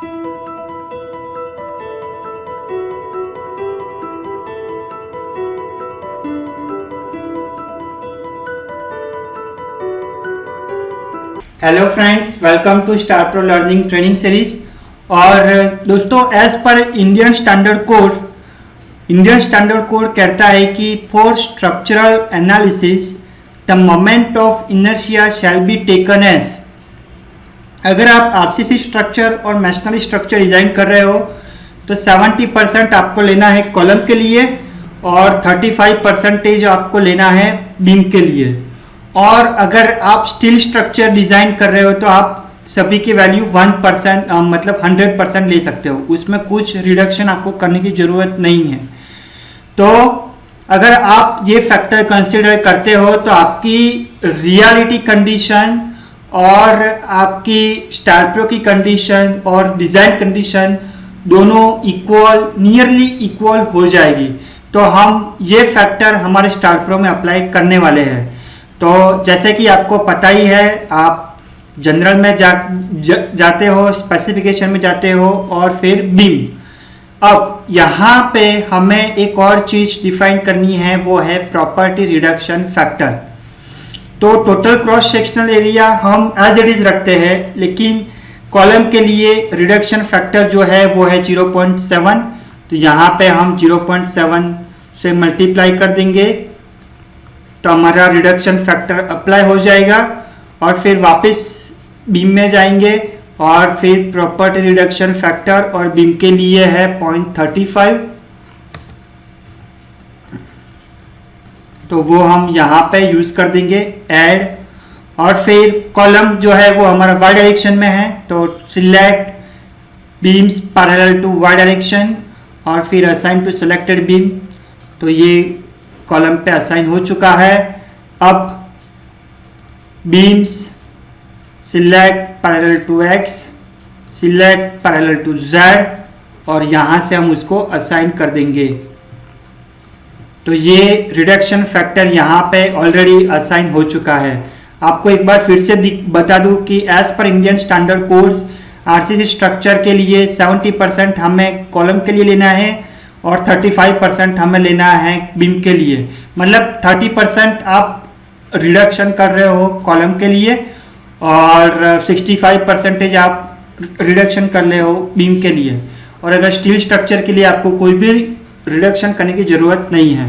Hello friends, welcome to star pro learning training series. और दोस्तों, as पर Indian standard code कहता है कि for structural analysis the moment of inertia shall be taken as. अगर आप आरसीसी स्ट्रक्चर और मैसनरी स्ट्रक्चर डिजाइन कर रहे हो तो 70% आपको लेना है कॉलम के लिए और 35% आपको लेना है बीम के लिए। और अगर आप स्टील स्ट्रक्चर डिजाइन कर रहे हो तो आप सभी की वैल्यू 1% मतलब 100% ले सकते हो, उसमें कुछ रिडक्शन आपको करने की जरूरत नहीं है। तो अगर आप ये फैक्टर कंसीडर करते हो तो आपकी रियलिटी कंडीशन और आपकी स्टार प्रो की कंडीशन और डिजाइन कंडीशन दोनों नियरली इक्वल हो जाएगी। तो हम ये फैक्टर हमारे स्टार प्रो में अप्लाई करने वाले हैं। तो जैसे कि आपको पता ही है, आप जनरल में जाते हो, स्पेसिफिकेशन में जाते हो और फिर बीम। अब यहाँ पे हमें एक और चीज डिफाइन करनी है, वो है प्रॉपर्टी रिडक्शन फैक्टर। तो टोटल क्रॉस सेक्शनल एरिया हम एज इट इज रखते हैं, लेकिन कॉलम के लिए रिडक्शन फैक्टर जो है वो है 0.7। तो यहाँ पे हम 0.7 से मल्टीप्लाई कर देंगे तो हमारा रिडक्शन फैक्टर अप्लाई हो जाएगा। और फिर वापस बीम में जाएंगे और फिर प्रॉपर्टी रिडक्शन फैक्टर और बीम के लिए है 0.35। तो वो हम यहाँ पे यूज कर देंगे ऐड। और फिर कॉलम जो है वो हमारा वाई डायरेक्शन में है, तो select beams parallel to Y direction और फिर असाइन टू सिलेक्टेड बीम। तो ये कॉलम पे असाइन हो चुका है। अब beams select parallel to X, select parallel to Z और यहां से हम उसको असाइन कर देंगे। तो ये रिडक्शन फैक्टर यहाँ पे ऑलरेडी असाइन हो चुका है। आपको एक बार फिर से बता दूं कि एज पर Indian standard codes RCC structure के लिए 70% हमें कॉलम के लिए लेना है और 35% हमें लेना है बीम के लिए। मतलब 30% आप रिडक्शन कर रहे हो कॉलम के लिए और 65% आप रिडक्शन कर रहे हो बीम के लिए। और अगर स्टील स्ट्रक्चर के लिए आपको कोई भी रिडक्शन करने की ज़रूरत नहीं है।